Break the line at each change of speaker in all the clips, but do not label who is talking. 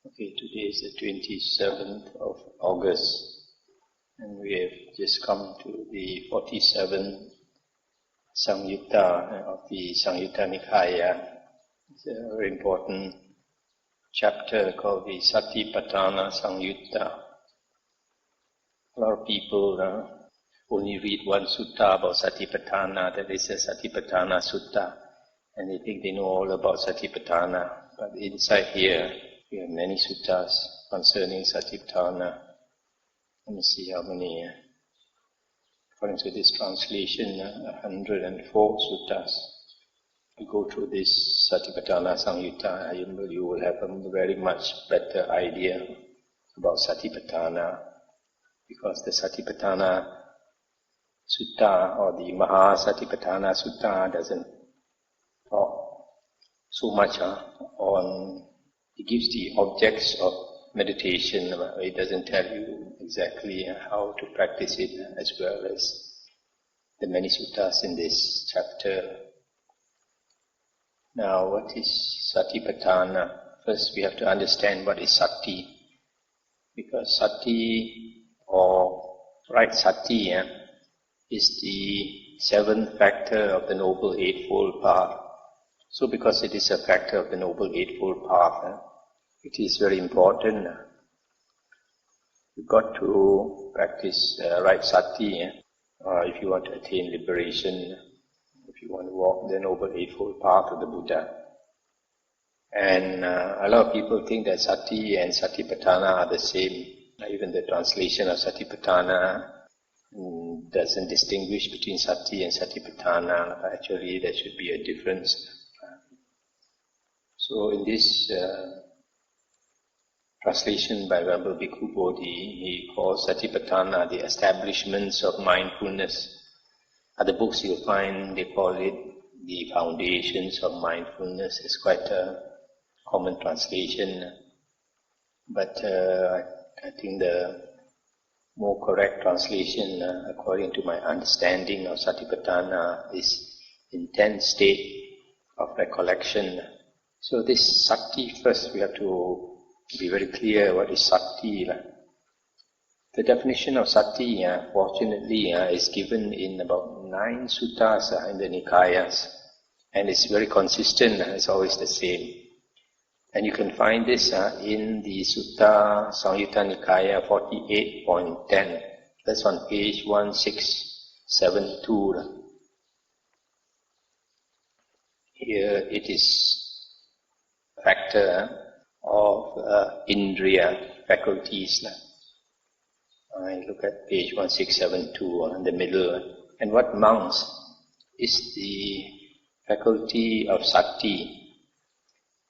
Okay, today is the 27th of August, and we have just come to the 47th Samyutta of the Samyutta Nikaya. It's a very important chapter called the Satipatthana Samyutta. A lot of people only read one sutta about Satipatthana, that is a Satipatthana Sutta, and they think they know all about Satipatthana. But inside here, we have many suttas concerning Satipatthana. Let me see how many. According to this translation, 104 suttas. You go through this Satipatthana Samyutta, you will have a very much better idea about Satipatthana, because the Satipatthana Sutta or the Satipatthana Sutta doesn't talk so much on. It gives the objects of meditation. It doesn't tell you exactly how to practice it, as well as the many suttas in this chapter. Now, what is Satipatthana? First, we have to understand what is Sati, because Sati, or right Sati, is the seventh factor of the Noble Eightfold Path. So because it is a factor of the Noble Eightfold Path, it is very important. You've got to practice right Sati if you want to attain liberation, if you want to walk the Noble Eightfold Path of the Buddha. And a lot of people think that Sati and Satipatthana are the same. Even the translation of Satipatthana doesn't distinguish between Sati and Satipatthana. Actually, there should be a difference. So in this translation by Venerable Bhikkhu Bodhi, he calls Satipatthana the establishments of mindfulness. Other books you'll find, they call it the foundations of mindfulness. It's quite a common translation. But I think the more correct translation, according to my understanding of Satipatthana, is intense state of recollection. So this Sati, first we have to be very clear what is Sati. The definition of Sati, fortunately, is given in about 9 suttas in the Nikayas, and it's very consistent, it's always the same. And you can find this in the Sutta Samyutta Nikaya 48.10. That's on page 1672. Here it is factor of Indriya faculties. I look at page 1672 in the middle. And what mounts is the faculty of Sati.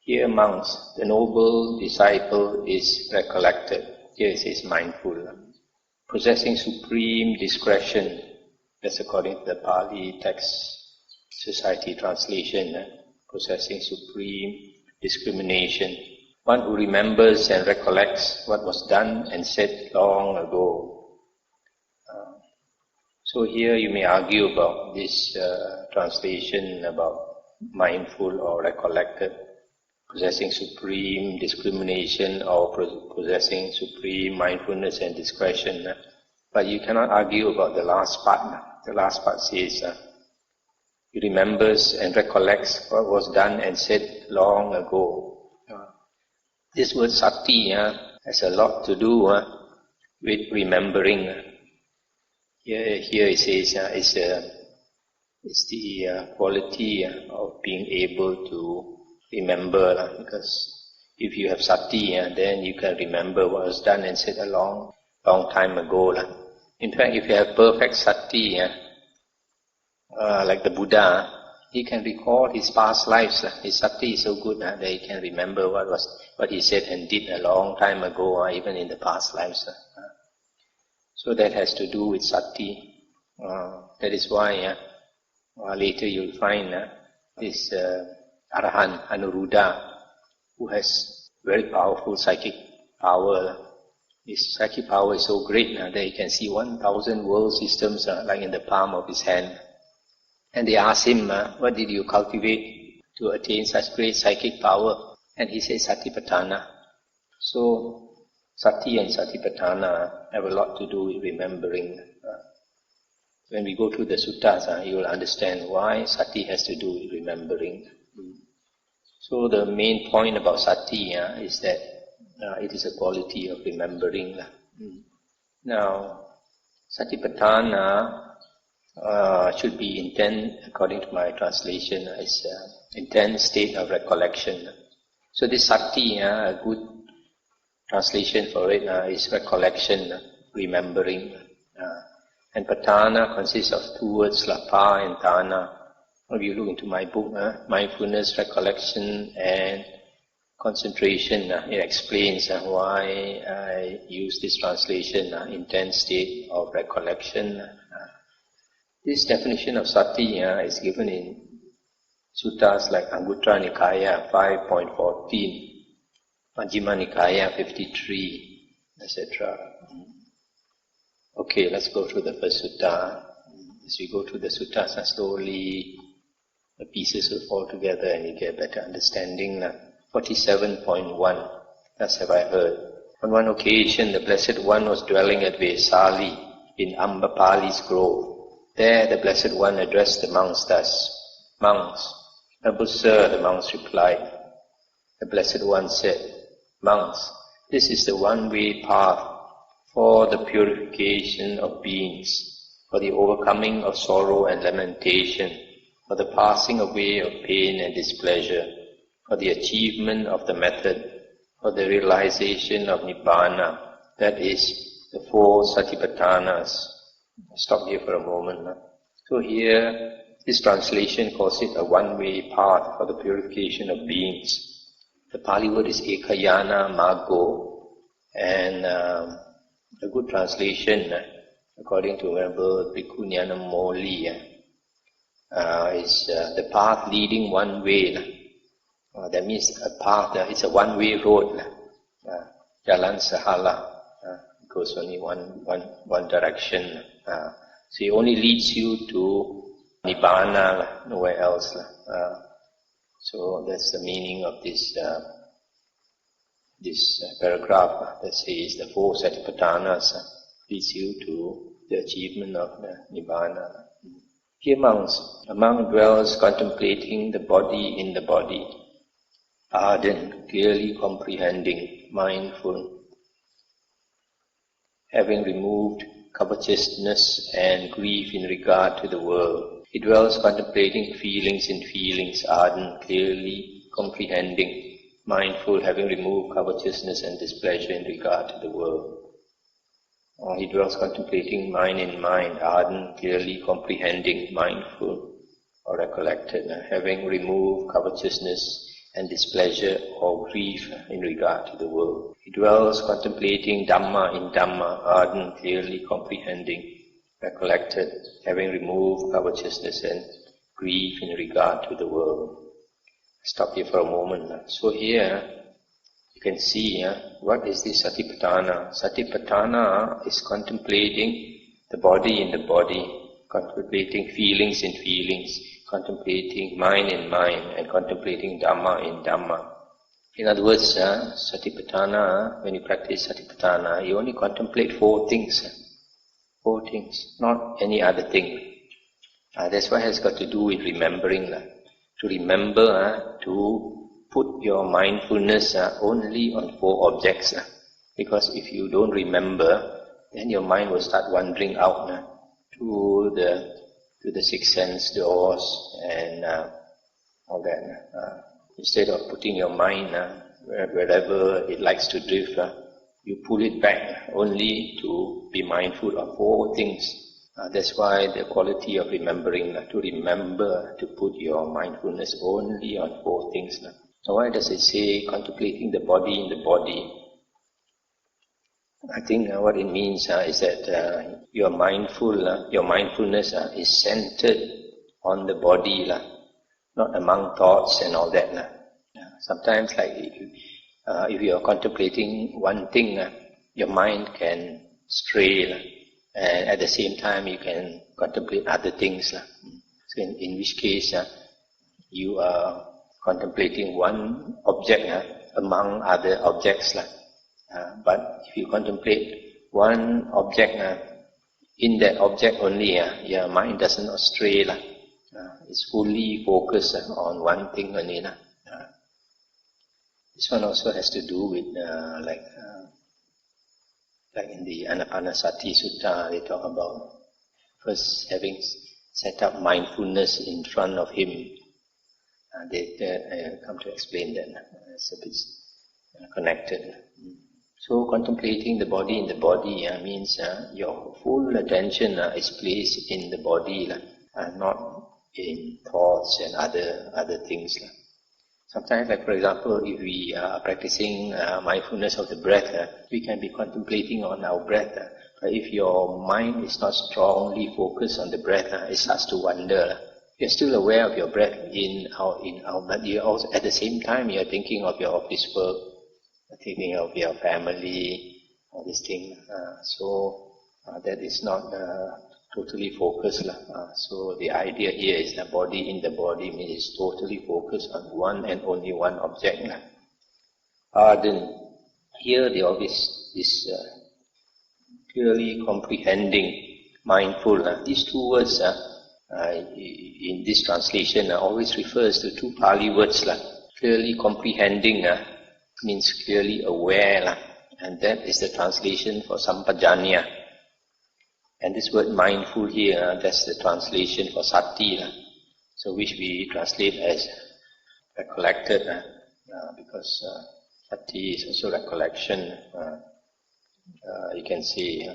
Here mounts, the noble disciple is recollected. Here it says mindful. Possessing supreme discretion. That's according to the Pali Text Society translation. Possessing supreme discrimination. One who remembers and recollects what was done and said long ago. So here you may argue about this translation about mindful or recollected, possessing supreme discrimination or possessing supreme mindfulness and discretion. But you cannot argue about the last part. The last part says, he remembers and recollects what was done and said long ago. This word Sati has a lot to do with remembering. Here it says it's the quality of being able to remember. Because if you have Sati, then you can remember what was done and said a long time ago. In fact, if you have perfect Sati, like the Buddha, he can recall his past lives. His Sati is so good that he can remember what he said and did a long time ago, even in the past lives. So that has to do with Sati. That is why later you'll find this Arahant Anuruddha, who has very powerful psychic power. His psychic power is so great that he can see 1,000 world systems like in the palm of his hand. And they asked him, what did you cultivate to attain such great psychic power? And he said, Satipatthana. So, Sati and Satipatthana have a lot to do with remembering. When we go through the suttas, you will understand why Sati has to do with remembering. So the main point about Sati is that it is a quality of remembering. Now, Satipatthana should be intent, according to my translation, is intense state of recollection. So this Sati, a good translation for it is recollection, remembering. And Patana consists of two words, Pa and Tana. If you look into my book, Mindfulness, Recollection and Concentration, it explains why I use this translation, intense state of recollection. This definition of Sati is given in suttas like Anguttara Nikaya 5.14, Majjhima Nikaya 53, etc. Okay, let's go through the first sutta. As we go through the suttas, slowly the pieces will fall together and you get a better understanding. 47.1, thus have I heard. On one occasion, the Blessed One was dwelling at Vesali in Ambapali's grove. There the Blessed One addressed the monks thus, Monks, noble sir, the monks replied. The Blessed One said, Monks, this is the one-way path for the purification of beings, for the overcoming of sorrow and lamentation, for the passing away of pain and displeasure, for the achievement of the method, for the realization of Nibbana, that is, the four Satipatthanas. Stop here for a moment. So here, this translation calls it a one-way path for the purification of beings. The Pali word is Ekayana Maggo, and a good translation, according to Venerable Bhikkhu Nyanamoli, is the path leading one way. That means a path, it's a one-way road. Jalan Sahala, goes only one direction. So it only leads you to Nibbana, nowhere else. So that's the meaning of this paragraph that says the four Satipatthanas leads you to the achievement of the Nibbana. Here monks, a monk dwells contemplating the body in the body, ardent, clearly comprehending, mindful, having removed covetousness and grief in regard to the world. He dwells contemplating feelings in feelings, ardent, clearly comprehending, mindful, having removed covetousness and displeasure in regard to the world. Or he dwells contemplating mind in mind, ardent, clearly comprehending, mindful, or recollected, having removed covetousness and displeasure or grief in regard to the world. He dwells contemplating Dhamma in Dhamma, ardent, clearly comprehending, recollected, having removed covetousness and grief in regard to the world. Stop here for a moment. So here, you can see what is this Satipatthana. Satipatthana is contemplating the body in the body, contemplating feelings in feelings, contemplating mind in mind, and contemplating Dhamma in Dhamma. In other words, Satipatthana, when you practice Satipatthana, you only contemplate four things. Four things, not any other thing. That's why it has got to do with remembering. To remember, to put your mindfulness only on four objects. Because if you don't remember, then your mind will start wandering out to the six sense doors and all that. Instead of putting your mind wherever it likes to drift, you pull it back only to be mindful of four things. That's why the quality of remembering, to remember to put your mindfulness only on four things. So why does it say contemplating the body in the body? I think what it means is that your mindfulness is centered on the body, not among thoughts and all that. Sometimes, like if you are contemplating one thing, your mind can stray, and at the same time you can contemplate other things. So in which case you are contemplating one object among other objects. But if you contemplate one object, in that object only, your mind doesn't stray. It's fully focused on one thing only. This one also has to do with like in the Anapanasati Sutta, they talk about first having set up mindfulness in front of him. They come to explain that. It's a bit connected. So contemplating the body in the body means your full attention is placed in the body, not in thoughts and other things. Sometimes, like for example, if we are practicing mindfulness of the breath, we can be contemplating on our breath. But if your mind is not strongly focused on the breath, it starts to wander. You're still aware of your breath in, out, but you also at the same time you're thinking of your office work, thinking of your family, all these things. So that is not totally focused. So the idea here is the body in the body means totally focused on one and only one object. Then here the obvious is clearly comprehending, mindful. These two words in this translation always refers to two Pali words. Clearly comprehending means clearly aware, and that is the translation for sampajanya. And this word mindful here, that's the translation for sati, so which we translate as recollected, because sati is also recollection. You can say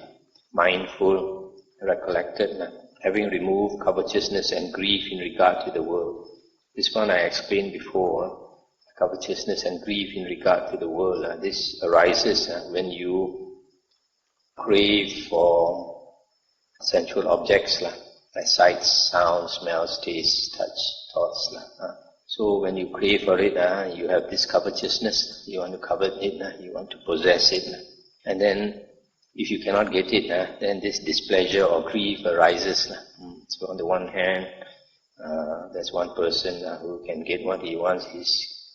mindful, recollected, having removed covetousness and grief in regard to the world. This one I explained before, covetousness and grief in regard to the world. This arises when you crave for sensual objects, like sights, sounds, smells, tastes, touch, thoughts. So when you crave for it, you have this covetousness, you want to covet it, you want to possess it. And then if you cannot get it, then this displeasure or grief arises. So on the one hand, there's one person who can get what he wants, he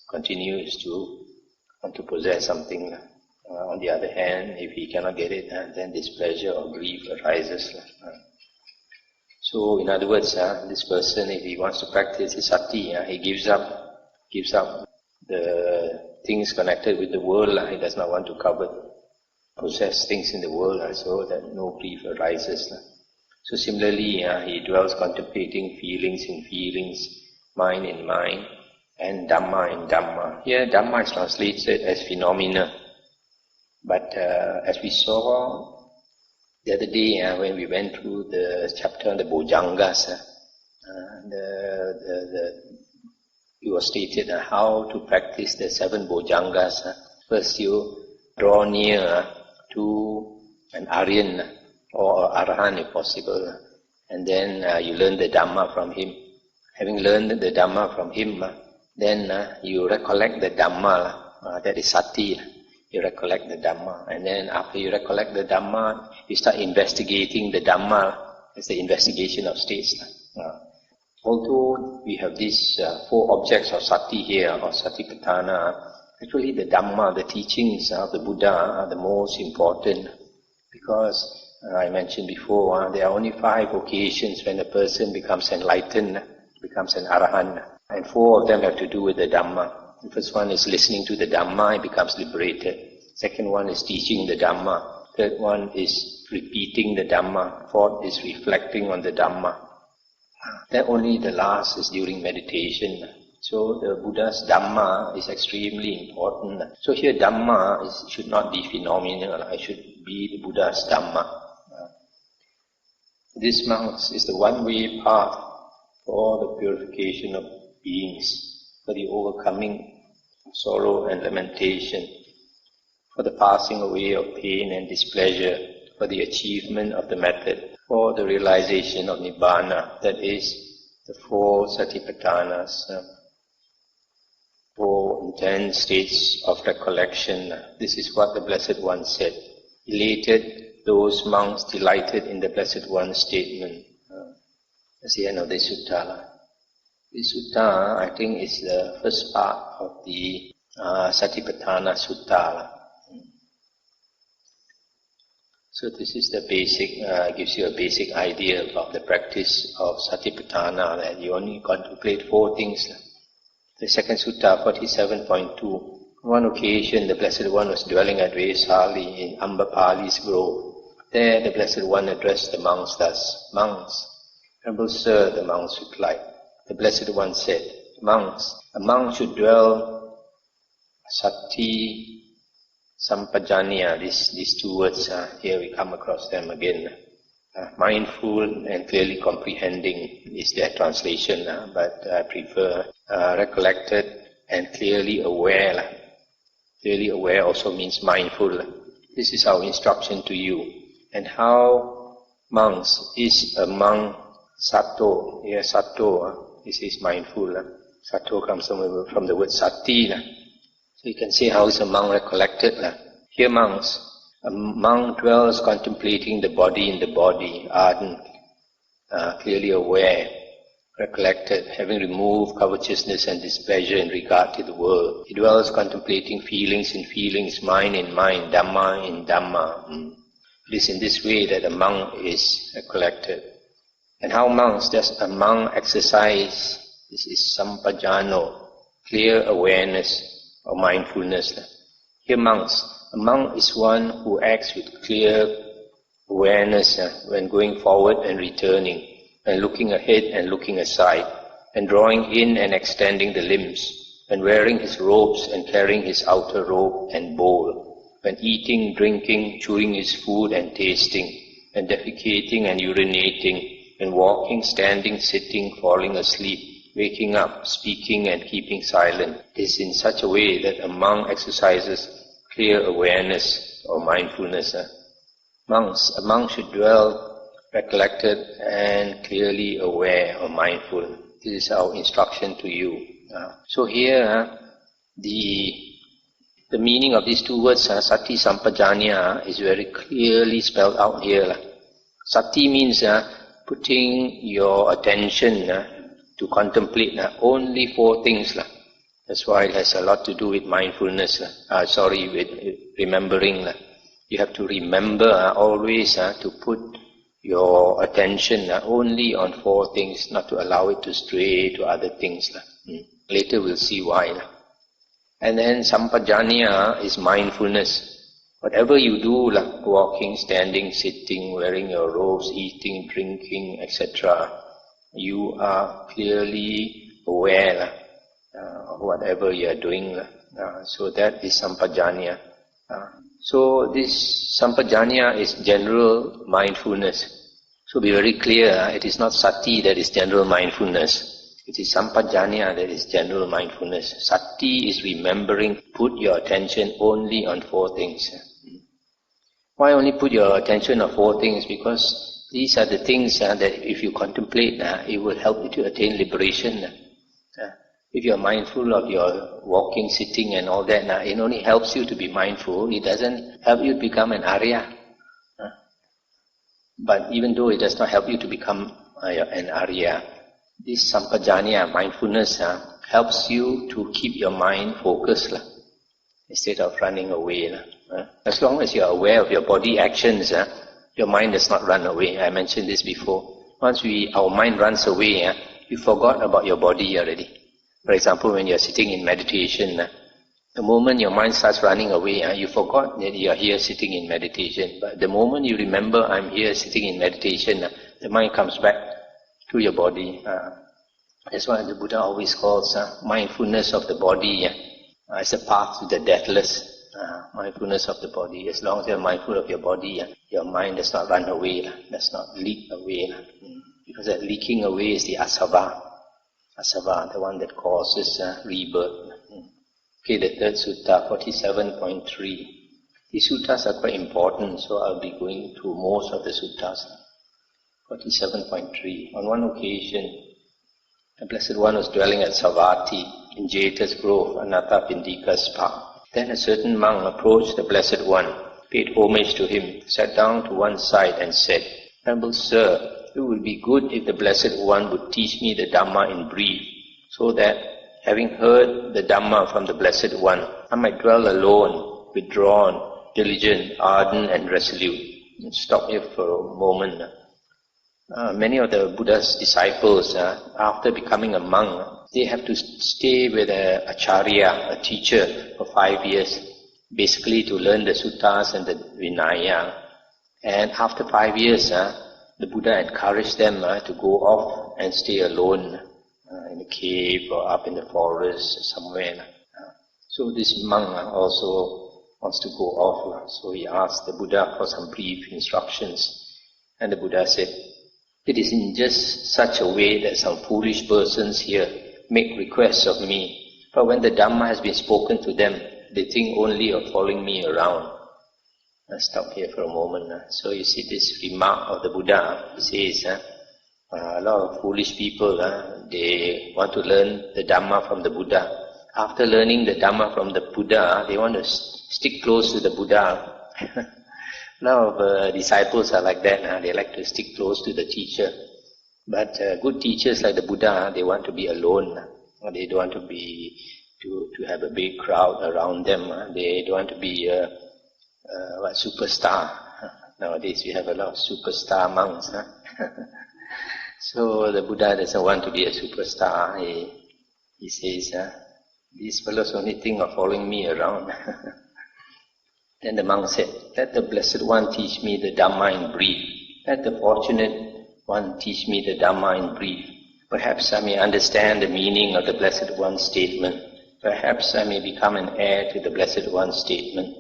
continues to want to possess something. On the other hand, if he cannot get it, then displeasure or grief arises. So in other words, this person, if he wants to practice his sati, he gives up the things connected with the world. He does not want to covet, possess things in the world, so that no grief arises. So similarly, he dwells contemplating feelings in feelings, mind in mind, and Dhamma in Dhamma. Here Dhamma is translated as phenomena. But as we saw the other day when we went through the chapter on the Bojjhangas, it was stated how to practice the 7 Bojjhangas. First you draw near to an Aryan or Arahant if possible, and then you learn the Dhamma from him. Having learned the Dhamma from him, then you recollect the Dhamma, that is Sati. You recollect the Dhamma, and then after you recollect the Dhamma, you start investigating the Dhamma. It's the investigation of states. Although we have these 4 objects of Sati here, or Satipatthana, actually the Dhamma, the teachings of the Buddha are the most important, because I mentioned before, there are only 5 occasions when a person becomes enlightened, becomes an Arahant, and 4 of them have to do with the Dhamma. The first one is listening to the Dhamma, it becomes liberated. Second one is teaching the Dhamma. Third one is repeating the Dhamma. Fourth is reflecting on the Dhamma. Then only the last is during meditation. So the Buddha's Dhamma is extremely important. So here Dhamma should not be phenomenal, it should be the Buddha's Dhamma. This, monks, is the one-way path for the purification of beings, for the overcoming sorrow and lamentation, for the passing away of pain and displeasure, for the achievement of the method, for the realization of Nibbana, that is, the 4 Satipatthanas, 4 intense states of recollection. This is what the Blessed One said. Elated, those monks delighted in the Blessed One's statement. That's the end of the sutta. This sutta, I think, is the first part of the Satipatthana Sutta. So this is the basic, gives you a basic idea of the practice of Satipatthana, that you only contemplate 4 things. The second sutta, 47.2. On one occasion, the Blessed One was dwelling at Vesali in Ambapali's grove. There the Blessed One addressed the monks thus, "Monks, Venerable Sir," the monks replied. The Blessed One said, "Monks, a monk should dwell Sati Sampajanya," these 2 words, here we come across them again. Mindful and clearly comprehending is their translation, but I prefer recollected and clearly aware. Clearly aware also means mindful. This is our instruction to you. And how monks is a monk sato? Here sato, this is mindful. Sato comes from the word sati. So you can say how is a monk recollected. Here monks, a monk dwells contemplating the body in the body, ardent, clearly aware, recollected, having removed covetousness and displeasure in regard to the world. He dwells contemplating feelings in feelings, mind in mind, Dhamma in Dhamma. It is in this way that a monk is recollected. And how monks does a monk exercise? This is sampajano, clear awareness or mindfulness. Here monks, a monk is one who acts with clear awareness when going forward and returning, and looking ahead and looking aside, and drawing in and extending the limbs, and wearing his robes and carrying his outer robe and bowl, when eating, drinking, chewing his food and tasting, and defecating and urinating, and walking, standing, sitting, falling asleep, waking up, speaking and keeping silent. It is in such a way that a monk exercises clear awareness or mindfulness. Monks, a monk should dwell recollected and clearly aware or mindful. This is our instruction to you. So here, the meaning of these 2 words, sati sampajanya, is very clearly spelled out here. Sati means putting your attention to contemplate only 4 things. That's why it has a lot to do with mindfulness. With remembering. You have to remember always to put your attention only on 4 things, not to allow it to stray to other things. Later we'll see why. And then sampajanya is mindfulness. Whatever you do, like walking, standing, sitting, wearing your robes, eating, drinking, etc., you are clearly aware of whatever you are doing. So that is sampajanya. So this sampajanya is general mindfulness. So be very clear, it is not sati that is general mindfulness. It is sampajanya that is general mindfulness. Sati is remembering, put your attention only on 4 things. Why only put your attention on 4 things? Because these are the things that if you contemplate, it will help you to attain liberation. If you are mindful of your walking, sitting and all that, it only helps you to be mindful. It doesn't help you to become an Arya. But even though it does not help you to become an Arya, this sampajanya, mindfulness, helps you to keep your mind focused instead of running away. As long as you are aware of your body actions, your mind does not run away. I mentioned this before. Once our mind runs away, you forgot about your body already. For example, when you are sitting in meditation, the moment your mind starts running away, you forgot that you are here sitting in meditation. But the moment you remember, I'm here sitting in meditation, the mind comes back to your body. That's why the Buddha always calls mindfulness of the body as a path to the deathless. Mindfulness of the body. As long as you are mindful of your body, your mind does not run away, does not leak away. Because that leaking away is the asava. Asava, the one that causes rebirth. Okay, the third sutta, 47.3. These suttas are quite important, so I'll be going through most of the suttas. 47.3. On one occasion, the Blessed One was dwelling at Savatthi in Jeta's grove, Anathapindika's park. Then a certain monk approached the Blessed One, paid homage to him, sat down to one side and said, "Venerable Sir, it would be good if the Blessed One would teach me the Dhamma in brief, so that, having heard the Dhamma from the Blessed One, I might dwell alone, withdrawn, diligent, ardent and resolute, stop here for a moment. Many of the Buddha's disciples, after becoming a monk, they have to stay with a acharya, a teacher, for 5 years, basically to learn the suttas and the Vinaya. And after 5 years, the Buddha encouraged them to go off and stay alone in a cave or up in the forest somewhere. So this monk also wants to go off. So he asked the Buddha for some brief instructions. And the Buddha said, "It is in just such a way that some foolish persons here make requests of me. But when the Dhamma has been spoken to them, they think only of following me around." Let's stop here for a moment. So you see this remark of the Buddha. He says, a lot of foolish people, they want to learn the Dhamma from the Buddha. After learning the Dhamma from the Buddha, they want to stick close to the Buddha. A lot of disciples are like that. They like to stick close to the teacher. But good teachers like the Buddha, they want to be alone. They don't want to be to have a big crowd around them. They don't want to be a superstar. Nowadays we have a lot of superstar monks. So the Buddha doesn't want to be a superstar. He says, "These fellows only think of following me around." Then the monk said, "Let the Blessed One teach me the Dhamma in brief. Let the Fortunate One teach me the Dhamma in brief. Perhaps I may understand the meaning of the Blessed One's statement. Perhaps I may become an heir to the Blessed One's statement."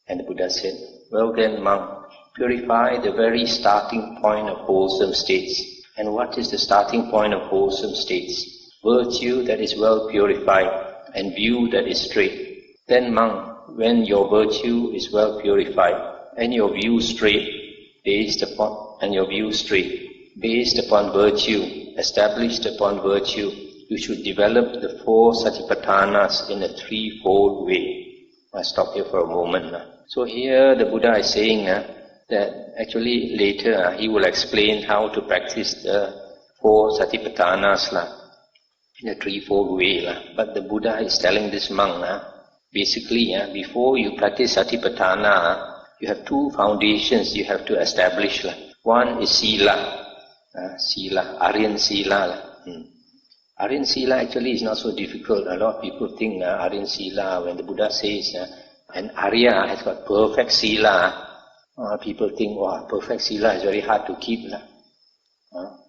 And the Buddha said, "Well then, monk, purify the very starting point of wholesome states." And what is the starting point of wholesome states? Virtue that is well purified and view that is straight. Then, monk, when your virtue is well purified and your view straight, based upon virtue, established upon virtue, you should develop the 4 Satipatthanas in a 3-fold way. I'll stop here for a moment. So here the Buddha is saying that actually later he will explain how to practice the 4 Satipatthanas in a 3-fold way. But the Buddha is telling this monk, basically before you practice Satipatthana, you have 2 foundations you have to establish. One is Sila, Aryan Sila. Aryan Sila actually is not so difficult. A lot of people think Aryan Sila, when the Buddha says an Arya has got perfect Sila, people think, wow, perfect Sila is very hard to keep.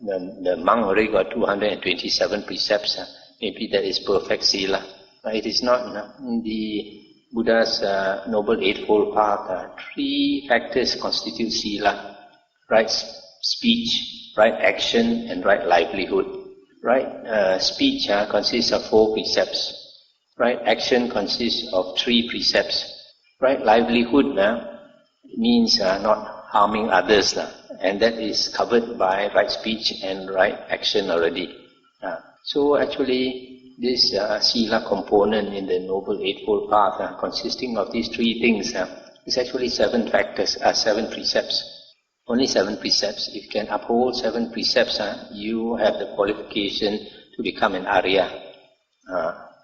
The monk already got 227 precepts. Maybe that is perfect Sila. But it is not. In the Buddha's Noble Eightfold Path, 3 factors constitute Sila. Right speech, right action, and right livelihood. Right speech consists of 4 precepts. Right action consists of 3 precepts. Right livelihood means not harming others. And that is covered by right speech and right action already. So actually this Sila component in the Noble Eightfold Path consisting of these 3 things is actually 7 factors, 7 precepts. Only 7 precepts. If you can uphold 7 precepts, you have the qualification to become an Arya.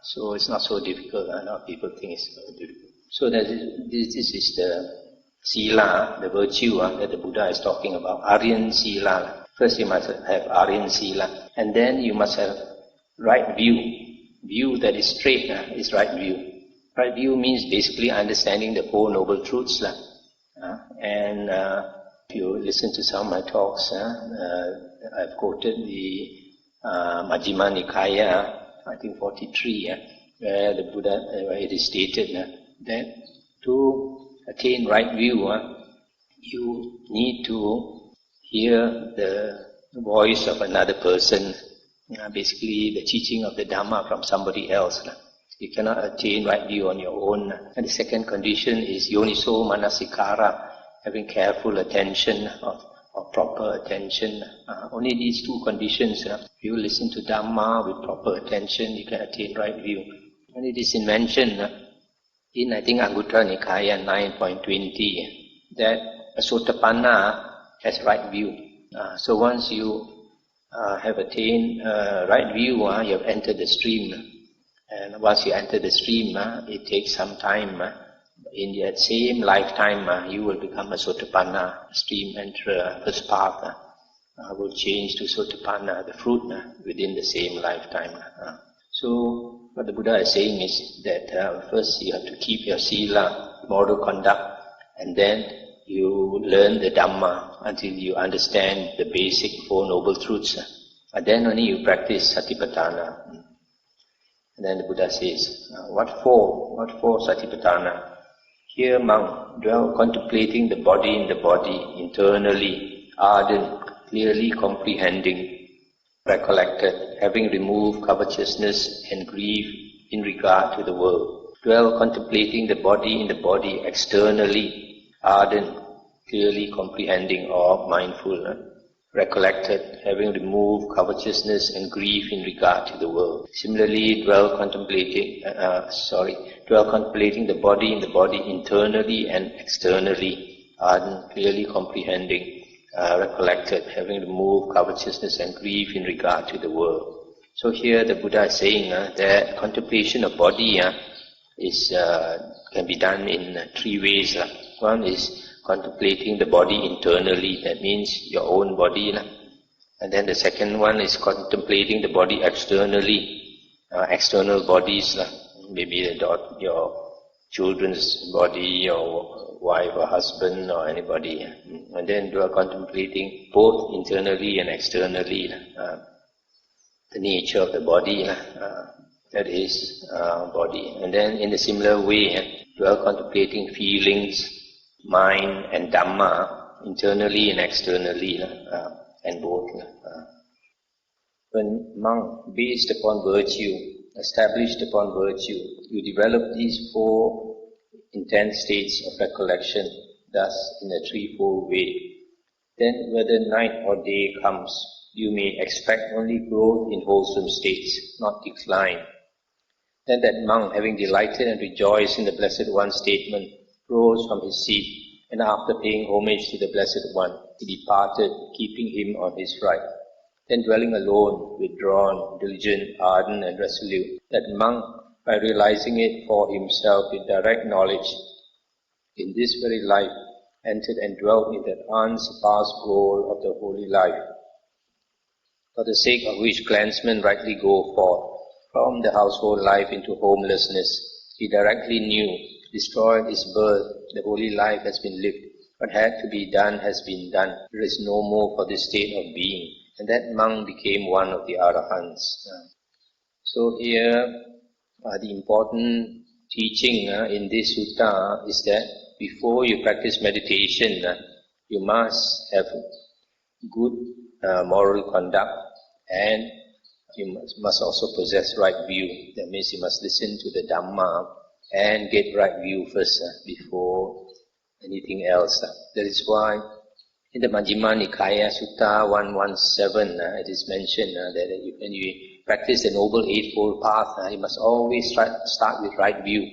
So it's not so difficult. A lot of people think it's so difficult. So this is the Sila, the virtue that the Buddha is talking about. Aryan Sila. First you must have Aryan Sila. And then you must have right view. View that is straight is right view. Right view means basically understanding the 4 Noble Truths. And if you listen to some of my talks, I've quoted the Majjhima Nikaya, I think 43, where the Buddha, where it is stated that to attain right view, you need to hear the voice of another person, basically the teaching of the Dhamma from somebody else. You cannot attain right view on your own. And the second condition is Yoniso Manasikara, having careful attention or proper attention. Only these 2 conditions. If you listen to Dhamma with proper attention, you can attain right view. And it is mentioned in, I think, Anguttara Nikaya 9.20, that a Sotapanna has right view. So once you have attained right view, you have entered the stream. And once you enter the stream, it takes some time. in that same lifetime, you will become a Satipatthana, stream enterer, first path will change to Satipatthana, the fruit within the same lifetime. So what the Buddha is saying is that first you have to keep your sila, moral conduct, and then you learn the Dhamma until you understand the basic Four Noble Truths. And then only you practice Satipatthana. And then the Buddha says, what for? What for Satipatthana? Here, monk, dwell contemplating the body in the body, internally, ardent, clearly comprehending, recollected, having removed covetousness and grief in regard to the world. Dwell contemplating the body in the body, externally, ardent, clearly comprehending or mindful, recollected, having removed covetousness and grief in regard to the world. Similarly, dwell contemplating the body in the body, internally and externally, ardent, clearly comprehending, recollected, having removed covetousness and grief in regard to the world. So here the Buddha is saying that contemplation of body can be done in three ways. One is contemplating the body internally, that means your own body. And then the second one is contemplating the body externally, external bodies, maybe your children's body, your wife or husband or anybody. And then you are contemplating both internally and externally the nature of the body, that is body. And then in a similar way, you are contemplating feelings, mind and Dhamma, internally and externally, and both. When monk, based upon virtue, established upon virtue, you develop these four intense states of recollection, thus in a threefold way. Then whether night or day comes, you may expect only growth in wholesome states, not decline. Then that monk, having delighted and rejoiced in the Blessed One's statement, rose from his seat, and after paying homage to the Blessed One, he departed, keeping him on his right. Then dwelling alone, withdrawn, diligent, ardent and resolute, that monk, by realizing it for himself with direct knowledge, in this very life, entered and dwelt in that unsurpassed goal of the holy life, for the sake of which clansmen rightly go forth from the household life into homelessness. He directly knew, destroyed his birth, the holy life has been lived. What had to be done has been done. There is no more for this state of being. And that monk became one of the Arahants. So here, the important teaching in this sutta is that before you practice meditation, you must have good moral conduct, and you must also possess right view. That means you must listen to the Dhamma and get right view first before anything else. That is why in the Majjhima Nikaya Sutta 117, it is mentioned that when you practice the Noble Eightfold Path, you must always start with right view.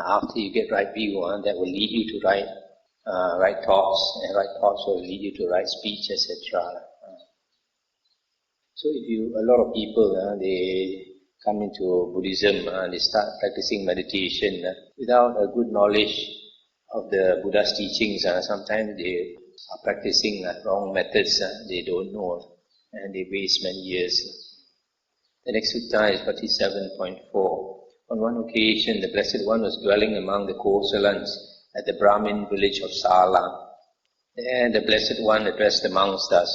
After you get right view, that will lead you to right thoughts, and right thoughts will lead you to right speech, etc. So a lot of people, they come into Buddhism and they start practicing meditation without a good knowledge of the Buddha's teachings. Sometimes they are practicing wrong methods, they don't know, and they waste many years. The next sutta is 47.4. On one occasion, the Blessed One was dwelling among the Kosalans at the Brahmin village of Sala. And the Blessed One addressed the monks thus: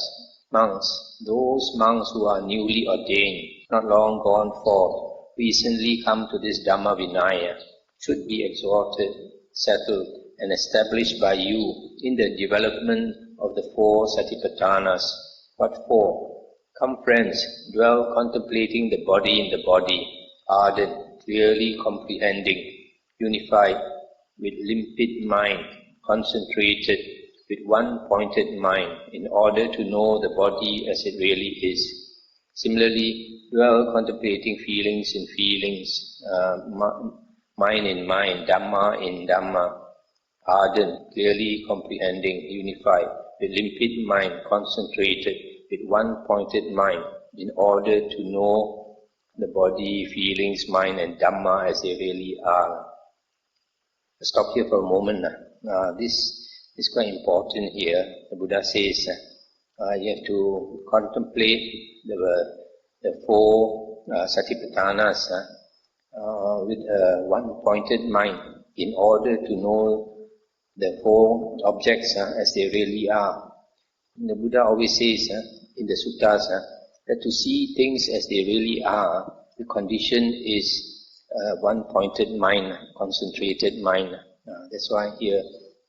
Monks, those monks who are newly ordained, not long gone forth, recently come to this Dhamma Vinaya, should be exhorted, settled, and established by you in the development of the four Satipatthanas. What for? Come friends, dwell contemplating the body in the body, ardent, clearly comprehending, unified, with limpid mind, concentrated, with one pointed mind, in order to know the body as it really is. Similarly, dwell contemplating feelings in feelings, mind in mind, Dhamma in Dhamma, ardent, clearly comprehending, unified, with limpid mind, concentrated, with one pointed mind, in order to know the body, feelings, mind and Dhamma as they really are. Stop here for a moment. This is quite important here. The Buddha says you have to contemplate the four Satipatthanas with one pointed mind in order to know the four objects as they really are. And the Buddha always says in the suttas that to see things as they really are, the condition is one pointed mind, concentrated mind. That's why here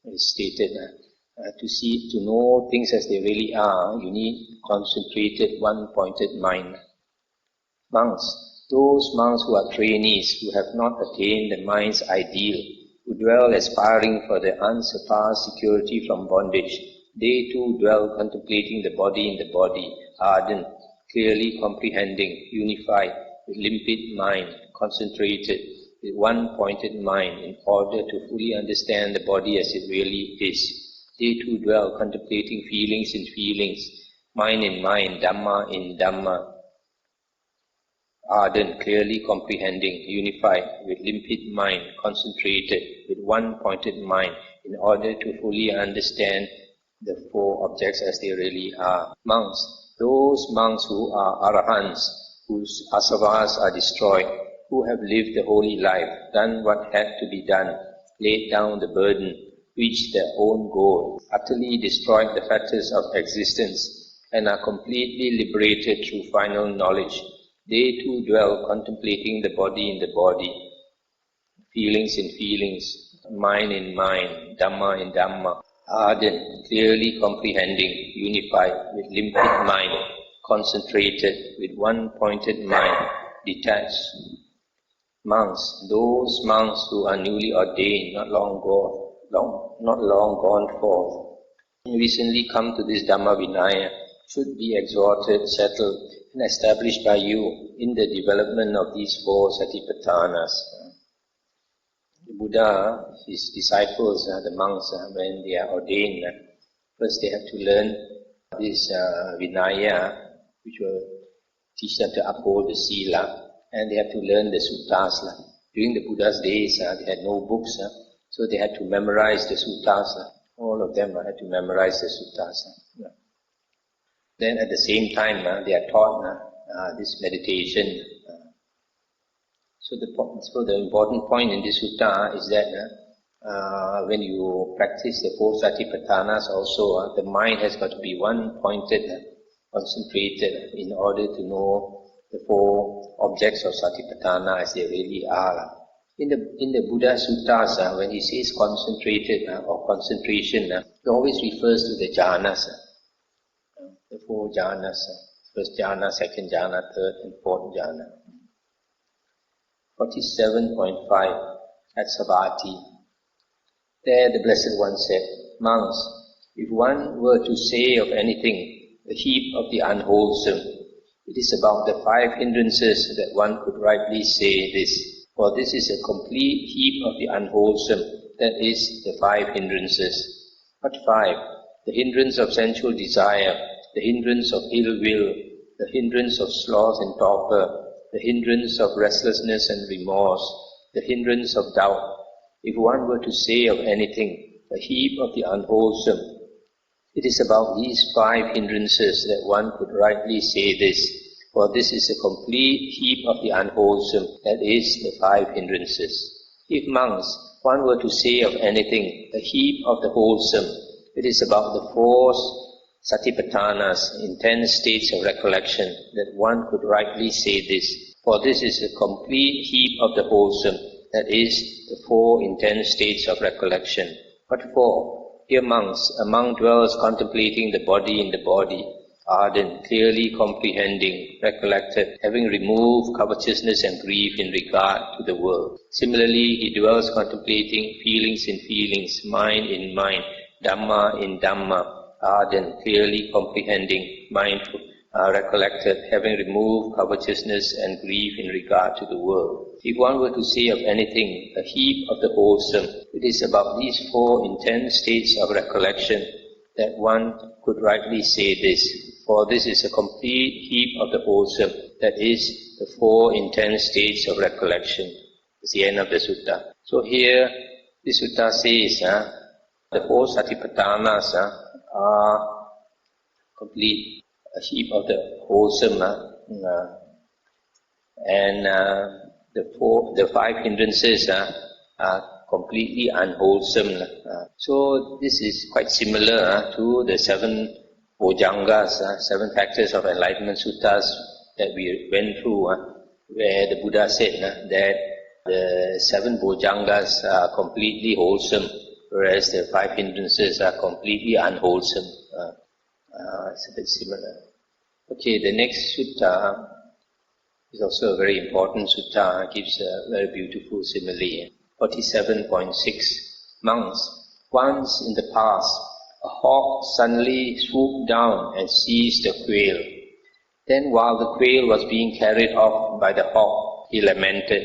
it is stated to know things as they really are, you need concentrated one pointed mind. Monks, those monks who are trainees, who have not attained the mind's ideal, who dwell aspiring for the unsurpassed security from bondage, they too dwell contemplating the body in the body, ardent, clearly comprehending, unified, with limpid mind, concentrated, with one pointed mind, in order to fully understand the body as it really is. They too dwell contemplating feelings in feelings, mind in mind, Dhamma in Dhamma, ardent, clearly comprehending, unified, with limpid mind, concentrated, with one pointed mind, in order to fully understand the four objects as they really are. Monks, those monks who are arahants, whose asavas are destroyed, who have lived the holy life, done what had to be done, laid down the burden, reached their own goal, utterly destroyed the fetters of existence, and are completely liberated through final knowledge. They too dwell contemplating the body in the body, feelings in feelings, mind in mind, Dhamma in Dhamma, ardent, clearly comprehending, unified, with limpid mind, concentrated, with one pointed mind, detached. Monks, those monks who are newly ordained, not long gone forth, recently come to this Dhamma Vinaya, should be exhorted, settled, and established by you in the development of these four Satipatthanas. The Buddha, his disciples, the monks, when they are ordained, first they have to learn this Vinaya, which will teach them to uphold the Sila, and they have to learn the Suttas. During the Buddha's days, they had no books, so they had to memorize the Suttas. All of them had to memorize the Suttas. Then at the same time, they are taught this meditation. So the important point in this sutta is that when you practice the four Satipatthanas also, the mind has got to be one-pointed, concentrated in order to know the four objects of Satipatthana as they really are. In the Buddha Suttas, when he says concentrated or concentration, he always refers to the jhanas, the four jhanas, first jhana, second jhana, third and fourth jhana. 47.5 at Savatthi. There the Blessed One said, monks, if one were to say of anything, the heap of the unwholesome, it is about the five hindrances that one could rightly say this. For this is a complete heap of the unwholesome, that is, the five hindrances. What five? The hindrance of sensual desire, the hindrance of ill will, the hindrance of sloth and torpor, the hindrance of restlessness and remorse, the hindrance of doubt. If one were to say of anything, a heap of the unwholesome, it is about these five hindrances that one could rightly say this, for this is a complete heap of the unwholesome, that is, the five hindrances. If monks, one were to say of anything, a heap of the wholesome, it is about the four Satipatthanas, intense states of recollection, that one could rightly say this, for this is a complete heap of the wholesome, that is, the four intense states of recollection. What for? Dear monks, a monk dwells contemplating the body in the body, ardent, clearly comprehending, recollected, having removed covetousness and grief in regard to the world. Similarly, he dwells contemplating feelings in feelings, mind in mind, Dhamma in Dhamma, ardent, clearly comprehending, mindful, recollected, having removed covetousness and grief in regard to the world. If one were to say of anything, a heap of the wholesome, it is about these four intense states of recollection that one could rightly say this, for this is a complete heap of the wholesome, that is, the four intense states of recollection. It's the end of the sutta. So here, This sutta says the whole Satipatthanas are complete, a heap of the wholesome, and the five hindrances are completely unwholesome. So this is quite similar to the seven Bojjhangas, seven factors of enlightenment suttas that we went through, where the Buddha said that the seven Bojjhangas are completely wholesome, whereas the five hindrances are completely unwholesome. It's a bit similar. Okay, the next sutta is also a very important sutta. It gives a very beautiful simile. 47.6. Monks, once in the past, a hawk suddenly swooped down and seized a quail. Then while the quail was being carried off by the hawk, he lamented,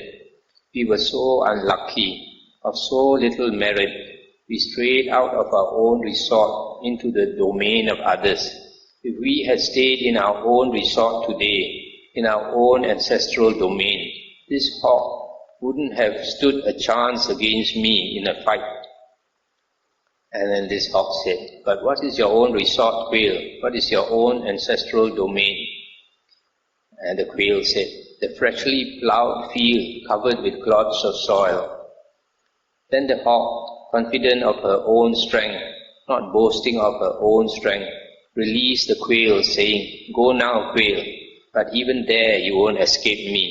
"We were so unlucky, of so little merit. We strayed out of our own resort into the domain of others. If we had stayed in our own resort today, in our own ancestral domain, this hawk wouldn't have stood a chance against me in a fight." And then this hawk said, "But what is your own resort, quail? What is your own ancestral domain?" And the quail said, "The freshly ploughed field covered with clods of soil." Then the hawk, confident of her own strength, not boasting of her own strength, released the quail, saying, "Go now, quail, but even there you won't escape me."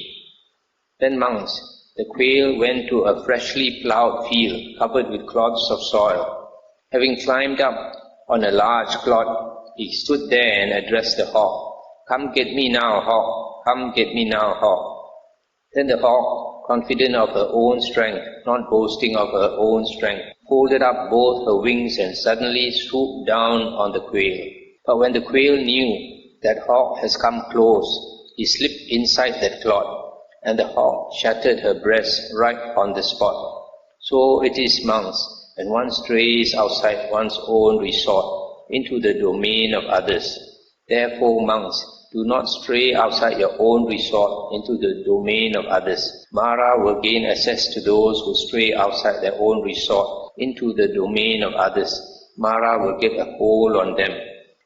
Then monks, the quail went to a freshly ploughed field covered with clods of soil. Having climbed up on a large clod, he stood there and addressed the hawk, "Come get me now, hawk, come get me now, hawk." Then the hawk, confident of her own strength, not boasting of her own strength, folded up both her wings and suddenly swooped down on the quail. But when the quail knew that hawk has come close, he slipped inside that clod, and the hawk shattered her breast right on the spot. So it is, monks, when one strays outside one's own resort into the domain of others. Therefore, monks, do not stray outside your own resort into the domain of others. Mara will gain access to those who stray outside their own resort into the domain of others. Mara will get a hold on them.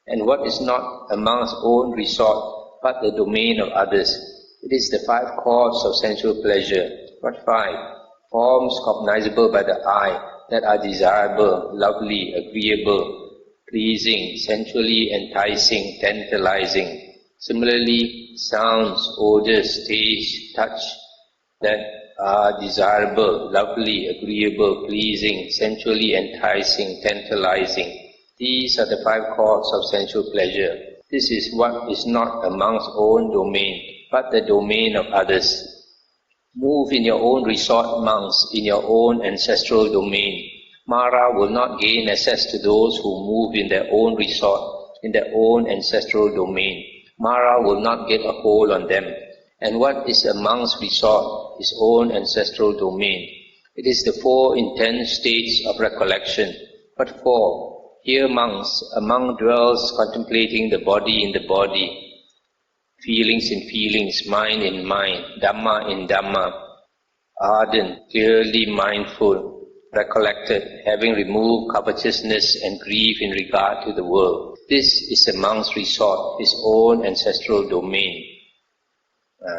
And what is not a monk's own resort, but the domain of others? It is the five chords of sensual pleasure. What five? Forms cognizable by the eye, that are desirable, lovely, agreeable, pleasing, sensually enticing, tantalizing. Similarly, sounds, odors, taste, touch, that are desirable, lovely, agreeable, pleasing, sensually enticing, tantalizing. These are the five chords of sensual pleasure. This is what is not a monk's own domain, but the domain of others. Move in your own resort, monks, in your own ancestral domain. Mara will not gain access to those who move in their own resort, in their own ancestral domain. Mara will not get a hold on them. And what is a monk's resort, his own ancestral domain? It is the four intense states of recollection. What for? Here, monks, a monk dwells contemplating the body in the body, feelings in feelings, mind in mind, Dhamma in Dhamma, ardent, clearly mindful, recollected, having removed covetousness and grief in regard to the world. This is a monk's resort, his own ancestral domain.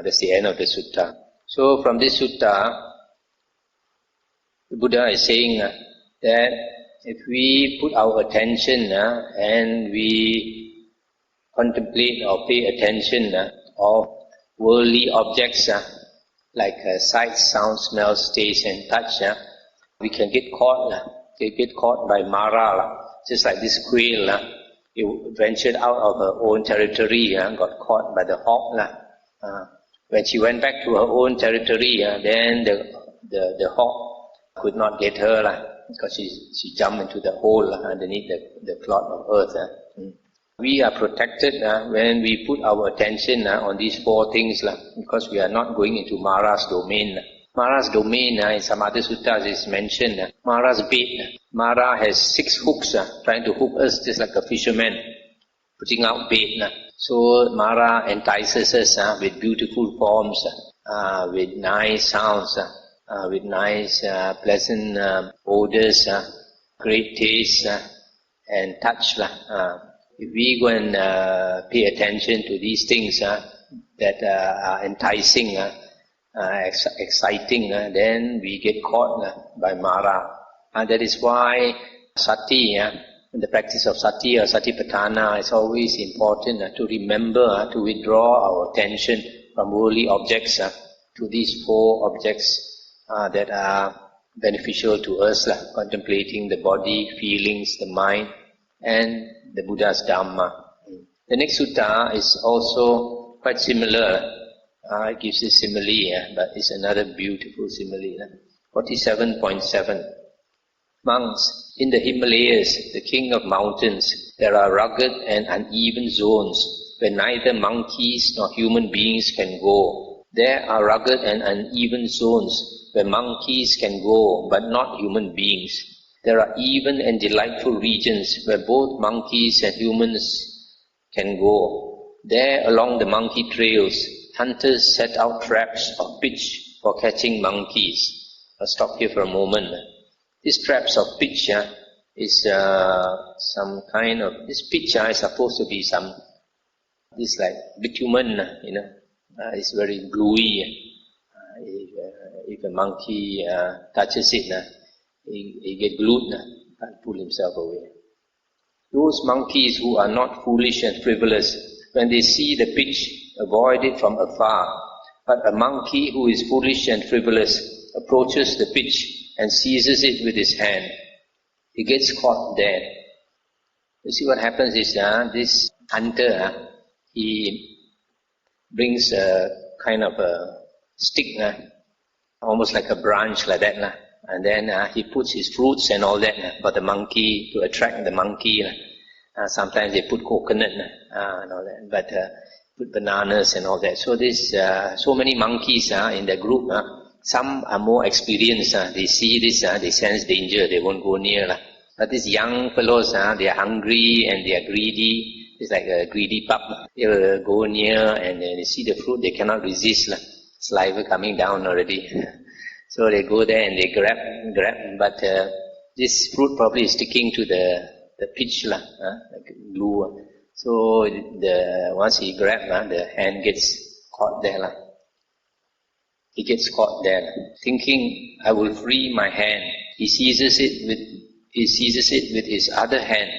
That's the end of the sutta. So from this sutta, the Buddha is saying that if we put our attention and we contemplate or pay attention of worldly objects like sight, sound, smell, taste and touch, we can get caught. They get caught by Mara, just like this quail. It ventured out of her own territory, got caught by the hawk. When she went back to her own territory, then the hawk could not get her because she jumped into the hole underneath the clod of earth. We are protected when we put our attention on these four things because we are not going into Mara's domain. Mara's domain, in some other suttas is mentioned, Mara's bait. Mara has 6 hooks trying to hook us just like a fisherman putting out bait. So Mara entices us with beautiful forms, with nice sounds, with nice, pleasant odors, great taste, and touch. If we go and pay attention to these things that are enticing, exciting, then we get caught by Mara. That is why Sati, the practice of Sati or Satipatthana, is always important to remember to withdraw our attention from worldly objects to these four objects that are beneficial to us, contemplating the body, feelings, the mind, and the Buddha's Dhamma. The next sutta is also quite similar. It gives a simile, but it's another beautiful simile. 47.7. Monks, in the Himalayas, the king of mountains, there are rugged and uneven zones where neither monkeys nor human beings can go. There are rugged and uneven zones where monkeys can go, but not human beings. There are even and delightful regions where both monkeys and humans can go. There, along the monkey trails, hunters set out traps of pitch for catching monkeys. I'll stop here for a moment. These traps of pitch is some kind of, this pitch is supposed to be this like bitumen, it's very gluey. If a monkey touches it, he get glued and pull himself away. Those monkeys who are not foolish and frivolous, when they see the pitch, avoid it from afar. But a monkey who is foolish and frivolous approaches the pitch and seizes it with his hand. He gets caught there. You see what happens is this hunter, he brings a kind of a stick, almost like a branch like that, and then he puts his fruits and all that for the monkey, to attract the monkey. Sometimes they put coconut and all that, but put bananas and all that. So this, so many monkeys in the group. Some are more experienced. They see this, they sense danger. They won't go near. But these young fellows, they are hungry and they are greedy. It's like a greedy pup. They will go near and they see the fruit. They cannot resist. Saliva coming down already. So they go there and they grab. But this fruit probably is sticking to the pitch, like glue. So once he grabs, the hand gets caught there. He gets caught there, thinking, I will free my hand. He seizes it with his other hand.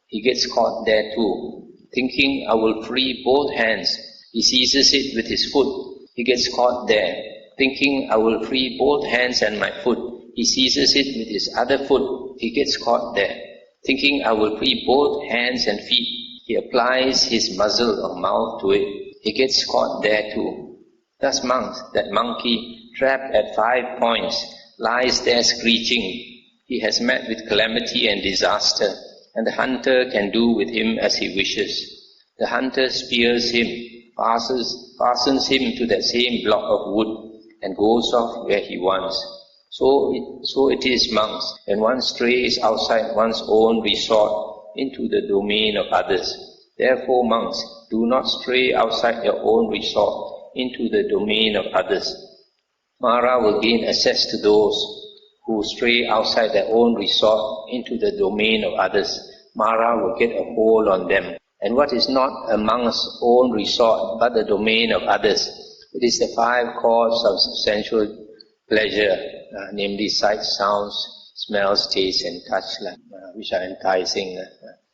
He gets caught there too, thinking, I will free both hands. He seizes it with his foot. He gets caught there, thinking, I will free both hands and my foot. He seizes it with his other foot. He gets caught there, thinking, I will free both hands and feet. He applies his muzzle or mouth to it. He gets caught there too. Thus monks, that monkey, trapped at 5 points, lies there screeching. He has met with calamity and disaster, and the hunter can do with him as he wishes. The hunter spears him, fastens him to that same block of wood, and goes off where he wants. So it is, monks, when one strays outside one's own resort into the domain of others. Therefore, monks, do not stray outside your own resort into the domain of others. Mara will gain access to those who stray outside their own resort into the domain of others. Mara will get a hold on them. And what is not a monk's own resort but the domain of others? It is the 5 causes of sensual pleasure, namely sight, sounds, smells, taste, and touch, which are enticing.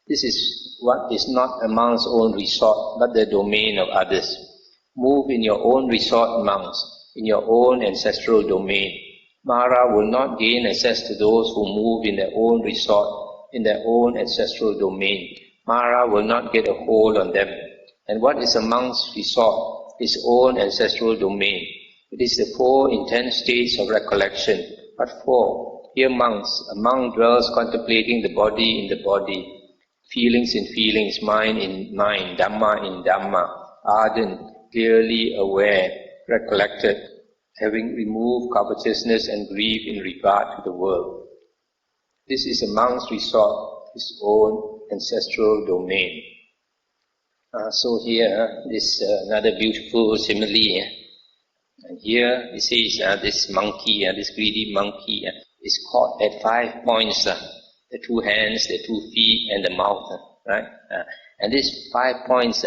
This is what is not a monk's own resort but the domain of others. Move in your own resort, monks, in your own ancestral domain. Mara will not gain access to those who move in their own resort, in their own ancestral domain. Mara will not get a hold on them. And what is a monk's resort? His own ancestral domain. It is the 4 intense states of recollection. What for? Here, monks, a monk dwells contemplating the body in the body, feelings in feelings, mind in mind, Dhamma in Dhamma, ardent, clearly aware, recollected, having removed covetousness and grief in regard to the world. This is a monk's resort, his own ancestral domain. So here, this another beautiful simile. And here it says this monkey, this greedy monkey is caught at 5 points, the 2 hands, the 2 feet, and the mouth, right? And these 5 points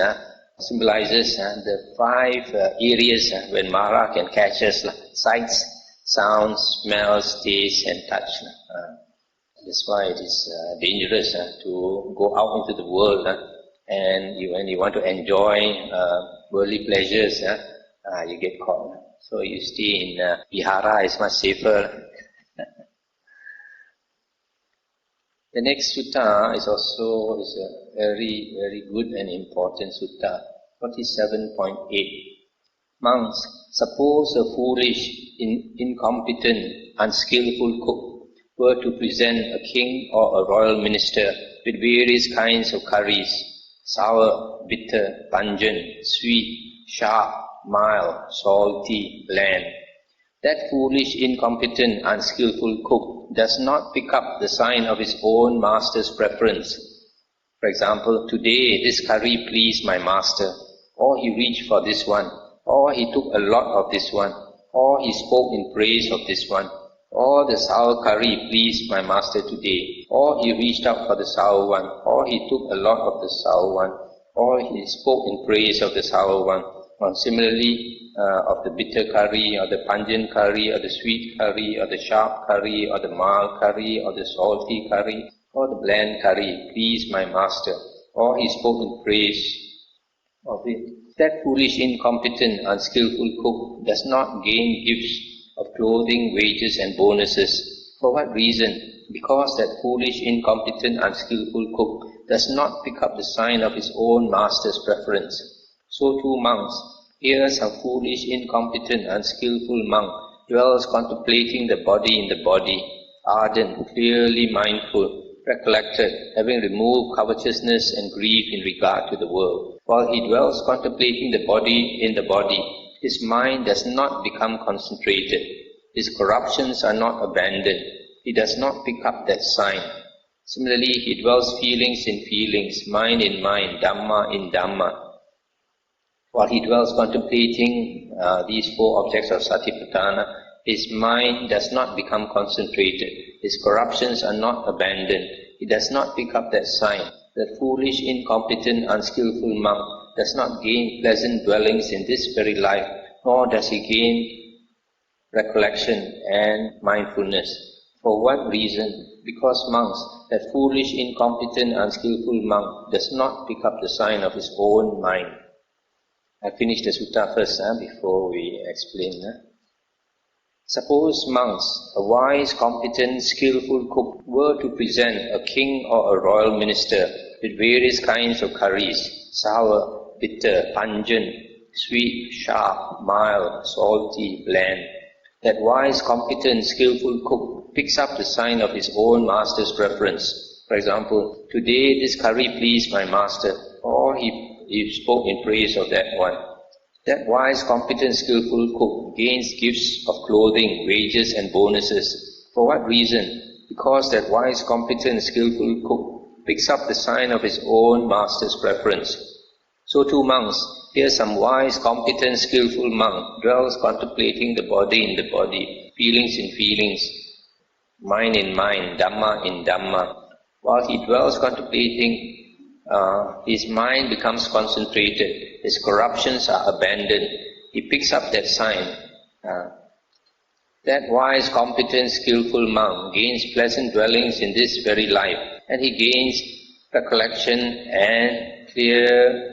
symbolizes the 5 areas when Mara can catch us, sights, sounds, smells, taste, and touch. That's why it is dangerous to go out into the world and when you want to enjoy worldly pleasures, you get caught. So you stay in vihara is much safer. The next sutta is also a very, very good and important sutta, 47.8. Monks, suppose a foolish, incompetent, unskillful cook were to present a king or a royal minister with various kinds of curries, sour, bitter, pungent, sweet, sharp, mild, salty, bland. That foolish, incompetent, unskillful cook does not pick up the sign of his own master's preference. For example, today this curry pleased my master, or he reached for this one, or he took a lot of this one, or he spoke in praise of this one, or the sour curry pleased my master today, or he reached out for the sour one, or he took a lot of the sour one, or he spoke in praise of the sour one, or similarly of the bitter curry, or the pungent curry, or the sweet curry, or the sharp curry, or the mild curry, or the salty curry, or the bland curry pleased my master, or he spoke in praise of it. That foolish, incompetent, unskillful cook does not gain gifts of clothing, wages and bonuses. For what reason? Because that foolish, incompetent, unskillful cook does not pick up the sign of his own master's preference. So too monks, here some foolish, incompetent, unskillful monk dwells contemplating the body in the body, ardent, clearly mindful, recollected, having removed covetousness and grief in regard to the world. While he dwells contemplating the body in the body, his mind does not become concentrated. His corruptions are not abandoned. He does not pick up that sign. Similarly, he dwells feelings in feelings, mind in mind, Dhamma in Dhamma. While he dwells contemplating these 4 objects of Satipatthana, his mind does not become concentrated. His corruptions are not abandoned. He does not pick up that sign. The foolish, incompetent, unskillful monk does not gain pleasant dwellings in this very life, nor does he gain recollection and mindfulness. For what reason? Because monks, that foolish, incompetent, unskillful monk does not pick up the sign of his own mind. I finish the sutta first before we explain. Suppose monks, a wise, competent, skillful cook, were to present a king or a royal minister with various kinds of curries, sour, bitter, pungent, sweet, sharp, mild, salty, bland. That wise, competent, skillful cook picks up the sign of his own master's preference. For example, today this curry pleased my master, or he spoke in praise of that one. That wise, competent, skillful cook gains gifts of clothing, wages and bonuses. For what reason? Because that wise, competent, skillful cook picks up the sign of his own master's preference. So too monks, here some wise, competent, skillful monk dwells contemplating the body in the body, feelings in feelings, mind in mind, Dhamma in Dhamma. While he dwells contemplating, his mind becomes concentrated, his corruptions are abandoned, he picks up that sign. That wise, competent, skillful monk gains pleasant dwellings in this very life, and he gains recollection and clear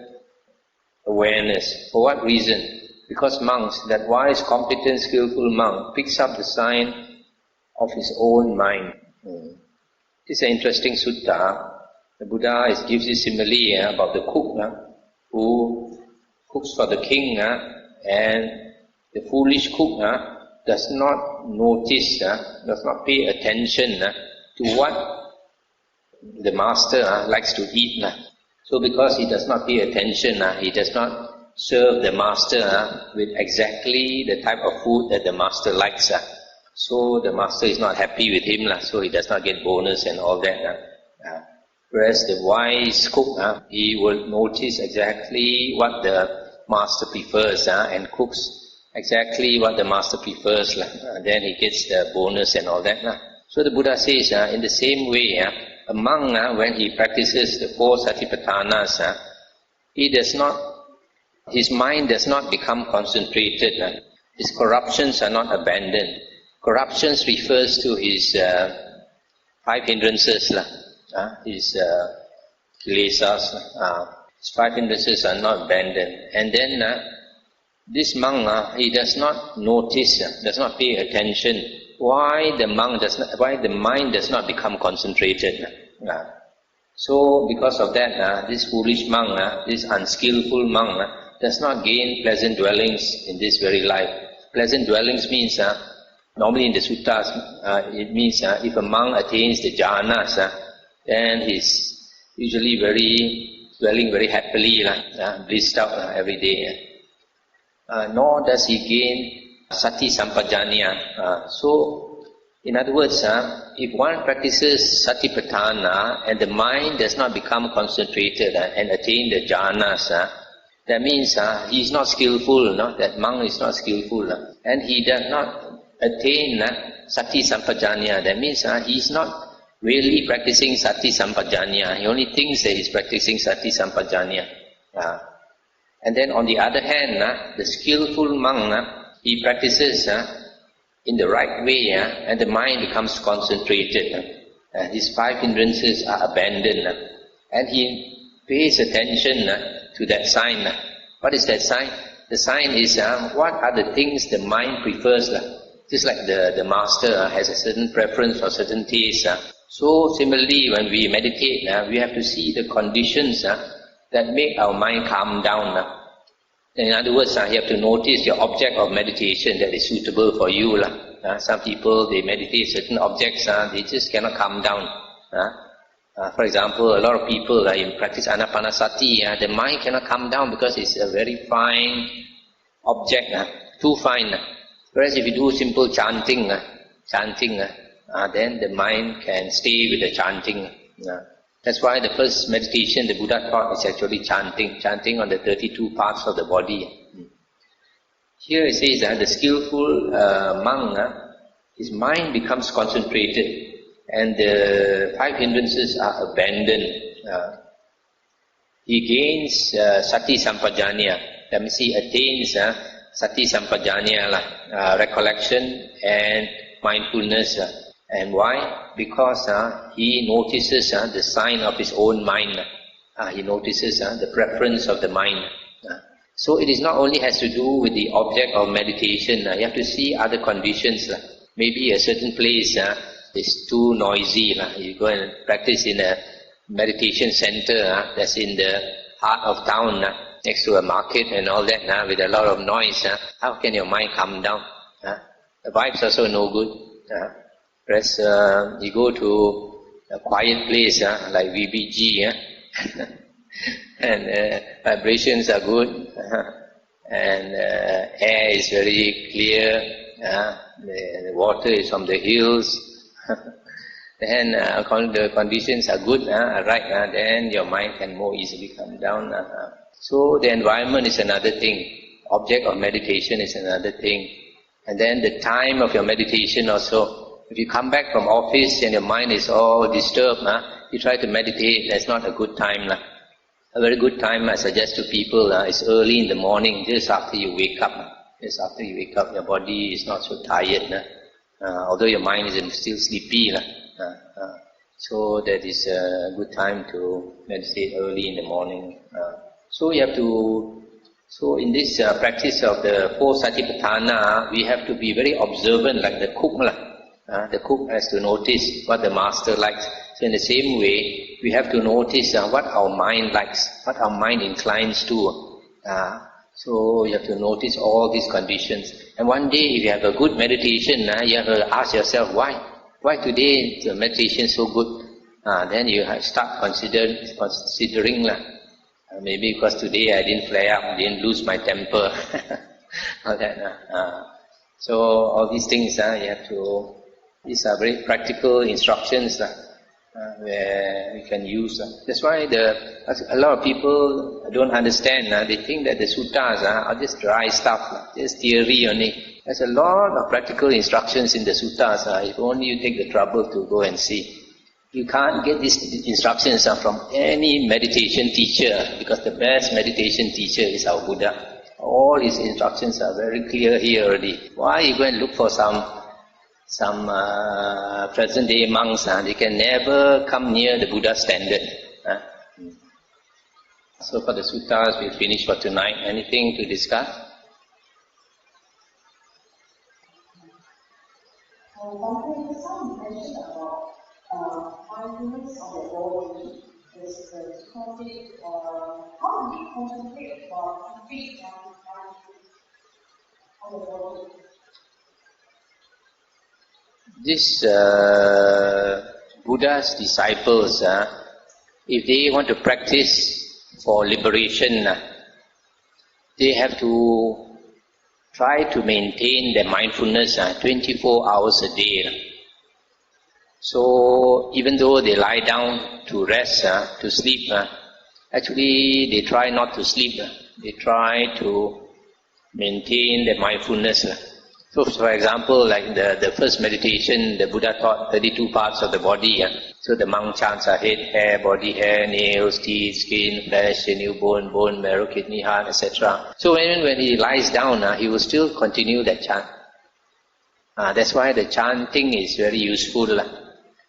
awareness. For what reason? Because monks, that wise, competent, skillful monk picks up the sign of his own mind. This is an interesting sutta. The Buddha gives this simile about the cook who cooks for the king, and the foolish cook does not notice, does not pay attention to what the master likes to eat. So because he does not pay attention, he does not serve the master with exactly the type of food that the master likes. So the master is not happy with him, so he does not get bonus and all that. Whereas the wise cook, he will notice exactly what the master prefers and cooks exactly what the master prefers. Then he gets the bonus and all that. So the Buddha says, in the same way, a monk, when he practices the 4 Satipatthanas, his mind does not become concentrated. His corruptions are not abandoned. Corruptions refers to his 5 hindrances, his kilesas. His 5 hindrances are not abandoned. And then this monk, he does not notice, does not pay attention why the mind does not become concentrated. So because of that, this foolish monk, this unskillful monk, does not gain pleasant dwellings in this very life. Pleasant dwellings means, normally in the suttas, it means if a monk attains the jhanas, then he's usually dwelling very happily, blissed out every day. Nor does he gain sati sampajanya. So, in other words, if one practices satipatthana and the mind does not become concentrated and attain the jhanas, that means he is not skillful, that monk is not skillful, and he does not attain sati sampajanya. That means he is not really practicing sati sampajanya. He only thinks that he is practicing sati sampajanya. And then on the other hand, the skillful monk, he practices in the right way, and the mind becomes concentrated. His 5 hindrances are abandoned, and he pays attention to that sign. What is that sign? The sign is what are the things the mind prefers. Just like the master has a certain preference for certain taste. So similarly, when we meditate, we have to see the conditions that make our mind calm down. In other words, you have to notice your object of meditation that is suitable for you. Some people, they meditate certain objects, they just cannot calm down. For example, a lot of people in practice anapanasati, the mind cannot calm down because it's a very fine object, too fine. Whereas if you do simple chanting, then the mind can stay with the chanting. That's why the first meditation the Buddha taught is actually chanting on the 32 parts of the body. Here it says that the skillful monk, his mind becomes concentrated and the 5 hindrances are abandoned. He gains sati sampajanya. That means he attains sati sampajanya, recollection and mindfulness. And why? Because he notices the sign of his own mind. He notices the preference of the mind. So it is not only has to do with the object of meditation. You have to see other conditions. Maybe a certain place is too noisy. You go and practice in a meditation center that's in the heart of town, next to a market and all that, with a lot of noise. How can your mind calm down? The vibes are also no good. Whereas you go to a quiet place like VBG, and vibrations are good, and air is very clear, the water is from the hills, then the conditions are good, right, then your mind can more easily come down. So the environment is another thing, object of meditation is another thing, and then the time of your meditation also. If you come back from office and your mind is all disturbed, you try to meditate, that's not a good time. A very good time I suggest to people is early in the morning, just after you wake up. Just after you wake up, your body is not so tired, although your mind is still sleepy. So that is a good time to meditate early in the morning. So you have to, in this practice of the 4 Satipatthana, we have to be very observant like the cook. The cook has to notice what the master likes. So in the same way, we have to notice what our mind likes, what our mind inclines to. So you have to notice all these conditions. And one day, if you have a good meditation, you have to ask yourself, why? Why today the meditation is so good? Then you start considering, maybe because today I didn't flare up, didn't lose my temper. All that. So all these things, you have to. These are very practical instructions. where we can use. That's why a lot of people don't understand. They think that the suttas are just dry stuff, just theory only. There's a lot of practical instructions in the suttas. If only you take the trouble to go and see. You can't get these instructions from any meditation teacher, because the best meditation teacher is our Buddha. All his instructions are very clear here already. Why you go and look for some present-day monks? They can never come near the Buddha standard. So for the suttas, we'll finish for tonight. Anything to discuss?
Mindfulness of the body is the topic, how do we concentrate or complete mindfulness on the body?
This Buddha's disciples, if they want to practice for liberation, they have to try to maintain their mindfulness 24 hours a day. So even though they lie down to rest, to sleep, actually they try not to sleep. They try to maintain their mindfulness. So for example, like the first meditation, the Buddha taught 32 parts of the body. So the monk chants are head, hair, body, hair, nails, teeth, skin, flesh, sinew, bone, marrow, kidney, heart, etc. So when he lies down, he will still continue that chant. That's why the chanting is very useful.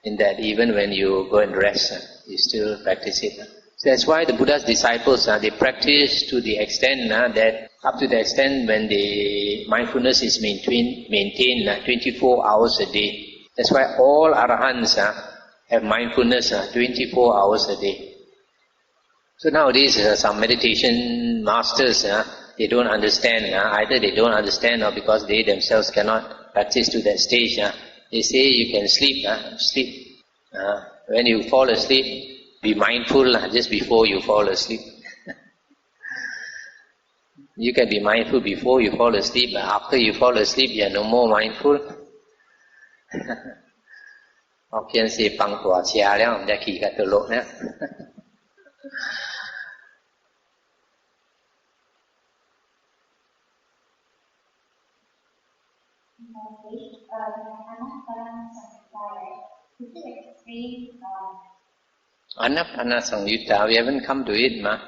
In that even when you go and rest, you still practice it. So that's why the Buddha's disciples, they practice to the extent that up to the extent when the mindfulness is maintained 24 hours a day. That's why all arahants have mindfulness 24 hours a day. So nowadays some meditation masters, they don't understand. Either they don't understand or because they themselves cannot practice to that stage. They say you can sleep, sleep. When you fall asleep, be mindful just before you fall asleep. You can be mindful before you fall asleep, but after you fall asleep, you are no more mindful. Hokkien say, "Pang tua chia liao, đã kỳ cả tự lộ nè." Anappana Samyutta, we haven't come to it, ma.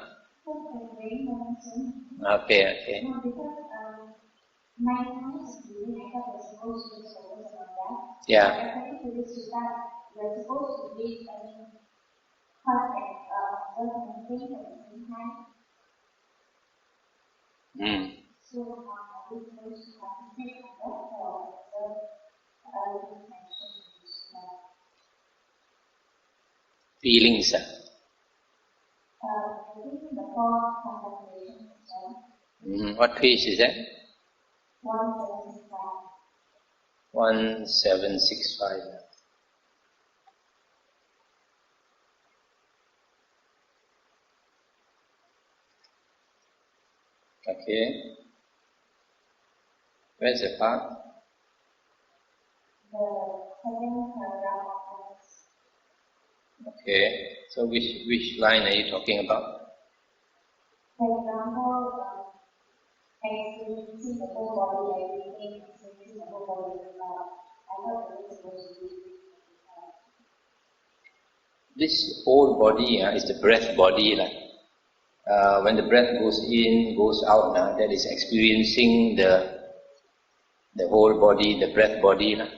Okay. Yeah. Feelings. What page is that? 1765. Okay. Where's the part?
The second paragraph.
Okay. So which line are you talking about?
For example, experiencing the whole body, experiencing the whole body. I thought it was supposed to be.
This whole body is the breath body. When the breath goes in, goes out, that is experiencing the whole body, the breath body.
Then,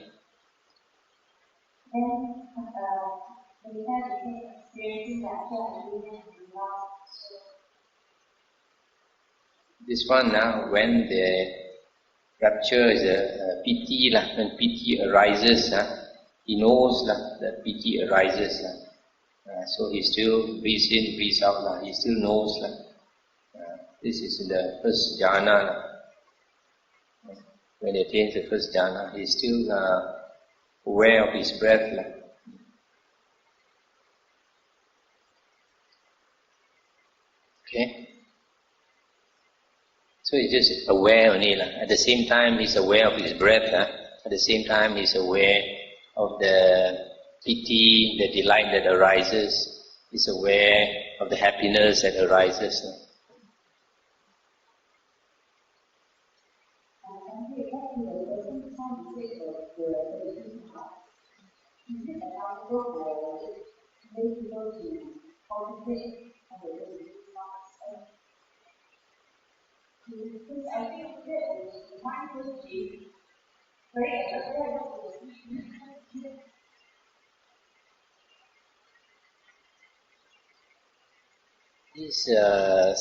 experiencing rapture and
this one, when the rapture is a piti, when piti arises, he knows that piti arises. So he still breathes in, breathes out. He still knows. This is in the first jhana. When he attains the first jhana, he is still aware of his breath. Okay? So he's just aware only. At the same time, he's aware of his breath. At the same time, he's aware of the piti, the delight that arises, is aware of the happiness that arises.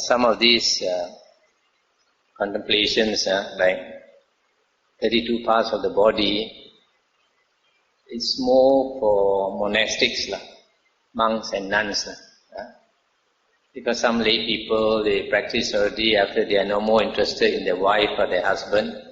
Some of these contemplations, like 32 parts of the body, it's more for monastics, monks and nuns. Because some lay people, they practice already after they are no more interested in their wife or their husband.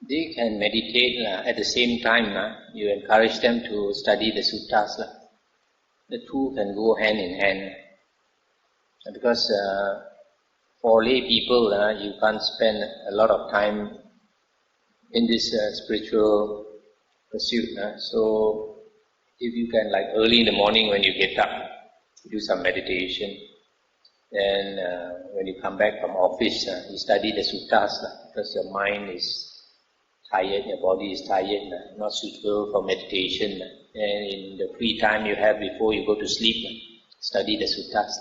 They can meditate at the same time. You encourage them to study the suttas. The two can go hand in hand. Because for lay people, you can't spend a lot of time in this spiritual pursuit. So if you can, like early in the morning when you get up, do some meditation. Then when you come back from office, you study the suttas because your mind is tired, your body is tired, not suitable for meditation. And in the free time you have before you go to sleep, study the suttas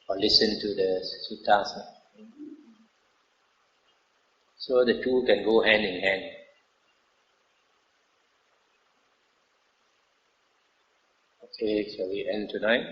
or listen to the suttas. So the two can go hand in hand. Okay, shall we end tonight?